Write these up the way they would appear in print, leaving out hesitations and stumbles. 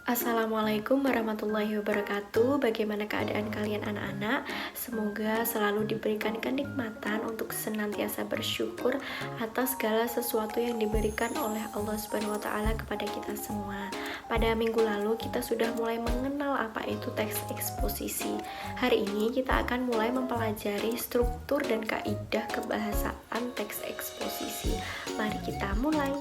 Assalamualaikum warahmatullahi wabarakatuh. Bagaimana keadaan kalian anak-anak? Semoga selalu diberikan kenikmatan untuk senantiasa bersyukur atas segala sesuatu yang diberikan oleh Allah Subhanahu wa taala kepada kita semua. Pada minggu lalu kita sudah mulai mengenal apa itu teks eksposisi. Hari ini kita akan mulai mempelajari struktur dan kaidah kebahasaan teks eksposisi. Mari kita mulai.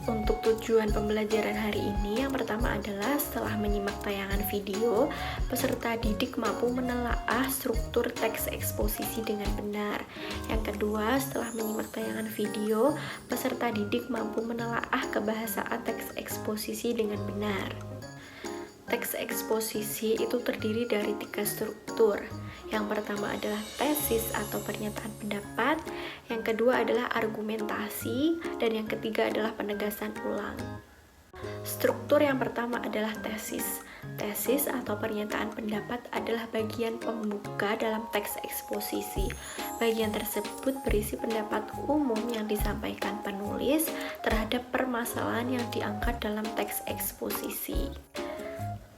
Untuk tujuan pembelajaran hari ini, yang pertama adalah setelah menyimak tayangan video, peserta didik mampu menelaah struktur teks eksposisi dengan benar. Yang kedua, setelah menyimak tayangan video, peserta didik mampu menelaah kebahasaan teks eksposisi dengan benar. Teks eksposisi itu terdiri dari 3 struktur. Yang pertama adalah tesis atau pernyataan pendapat, yang kedua adalah argumentasi, dan yang ketiga adalah penegasan ulang. Struktur yang pertama adalah tesis. Tesis atau pernyataan pendapat adalah bagian pembuka dalam teks eksposisi. Bagian tersebut berisi pendapat umum yang disampaikan penulis terhadap permasalahan yang diangkat dalam teks eksposisi.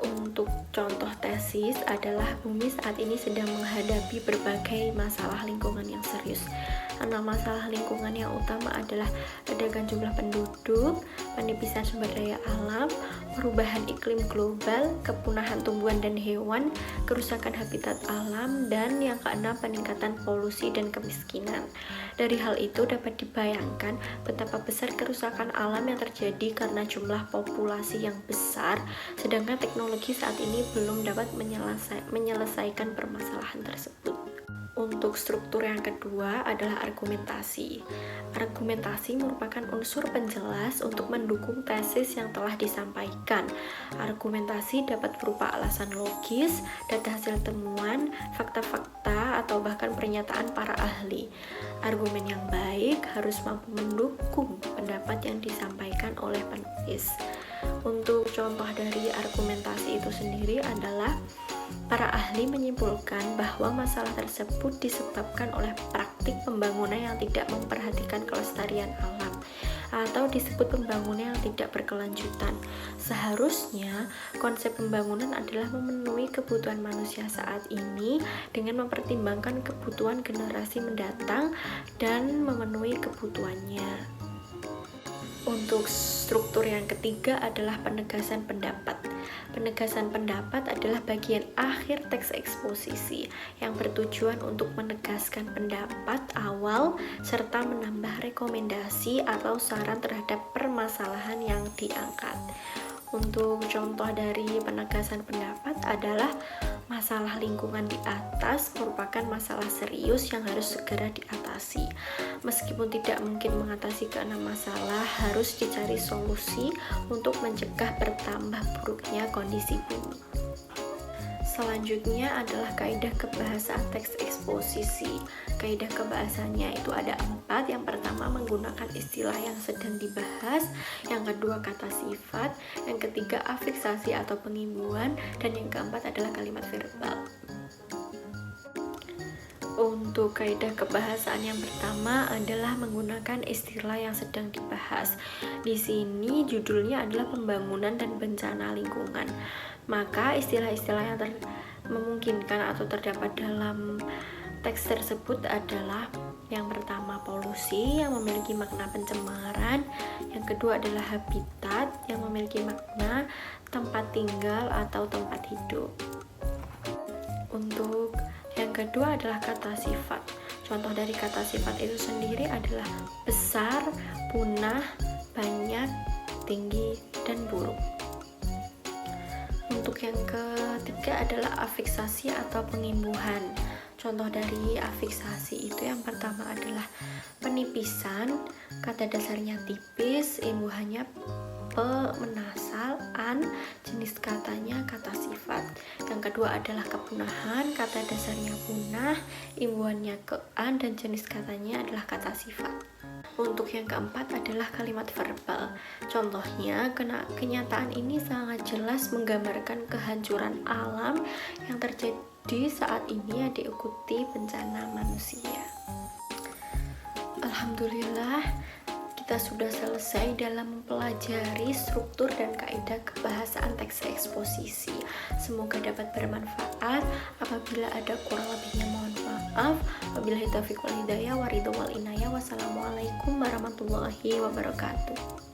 Untuk contoh tesis adalah bumi saat ini sedang menghadapi berbagai masalah lingkungan yang serius. 6 masalah lingkungan yang utama adalah ledakan jumlah penduduk, penipisan sumber daya alam, perubahan iklim global, kepunahan tumbuhan dan hewan, kerusakan habitat alam, dan yang keenam peningkatan polusi dan kemiskinan. Dari hal itu dapat dibayangkan betapa besar kerusakan alam yang terjadi karena jumlah populasi yang besar, sedangkan teknologi saat ini belum dapat menyelesaikan permasalahan tersebut. Untuk struktur yang kedua adalah argumentasi. Argumentasi merupakan unsur penjelas untuk mendukung tesis yang telah disampaikan. Argumentasi dapat berupa alasan logis, data hasil temuan, fakta-fakta, atau bahkan pernyataan para ahli. Argumen yang baik harus mampu mendukung pendapat yang disampaikan oleh penulis. Untuk contoh dari argumentasi itu sendiri adalah para ahli menyimpulkan bahwa masalah tersebut disebabkan oleh praktik pembangunan yang tidak memperhatikan kelestarian alam atau disebut pembangunan yang tidak berkelanjutan. Seharusnya konsep pembangunan adalah memenuhi kebutuhan manusia saat ini dengan mempertimbangkan kebutuhan generasi mendatang dan memenuhi kebutuhannya. Untuk struktur yang ketiga adalah penegasan pendapat. Penegasan pendapat adalah bagian akhir teks eksposisi yang bertujuan untuk menegaskan pendapat awal serta menambah rekomendasi atau saran terhadap permasalahan yang diangkat. Untuk contoh dari penegasan pendapat adalah masalah lingkungan di atas merupakan masalah serius yang harus segera diatasi. Meskipun tidak mungkin mengatasi keenam masalah, harus dicari solusi untuk mencegah bertambah buruknya kondisi bumi. Selanjutnya adalah kaidah kebahasaan teks eksposisi. Kaidah kebahasannya itu ada 4. Yang pertama menggunakan istilah yang sedang dibahas, yang kedua kata sifat, yang ketiga afiksasi atau pengimbuhan, dan yang keempat adalah kalimat verbal. Untuk kaidah kebahasaan yang pertama adalah menggunakan istilah yang sedang dibahas. Di sini judulnya adalah pembangunan dan bencana lingkungan. Maka istilah-istilah yang memungkinkan atau terdapat dalam teks tersebut adalah yang pertama polusi yang memiliki makna pencemaran, yang kedua adalah habitat yang memiliki makna tempat tinggal atau tempat hidup. Untuk yang kedua adalah kata sifat. Contoh dari kata sifat itu sendiri adalah besar, punah, banyak, tinggi, dan buruk. Untuk yang ketiga adalah afiksasi atau pengimbuhan. Contoh dari afiksasi itu yang pertama adalah penipisan, kata dasarnya tipis, imbuhannya pe, menasal, an, jenis katanya kata sifat. Yang kedua adalah kepunahan, kata dasarnya punah, imbuhannya ke an, dan jenis katanya adalah kata sifat. Untuk yang keempat adalah kalimat verbal. Contohnya, kenyataan ini sangat jelas menggambarkan kehancuran alam yang terjadi saat ini yang diikuti bencana manusia. Alhamdulillah, kita sudah selesai dalam mempelajari struktur dan kaidah kebahasaan teks eksposisi. Semoga dapat bermanfaat. Apabila ada kurang lebihnya mohon maaf. Wabillahi taufiq wal hidayah, waridho wal inayah. Wassalamualaikum warahmatullahi wabarakatuh.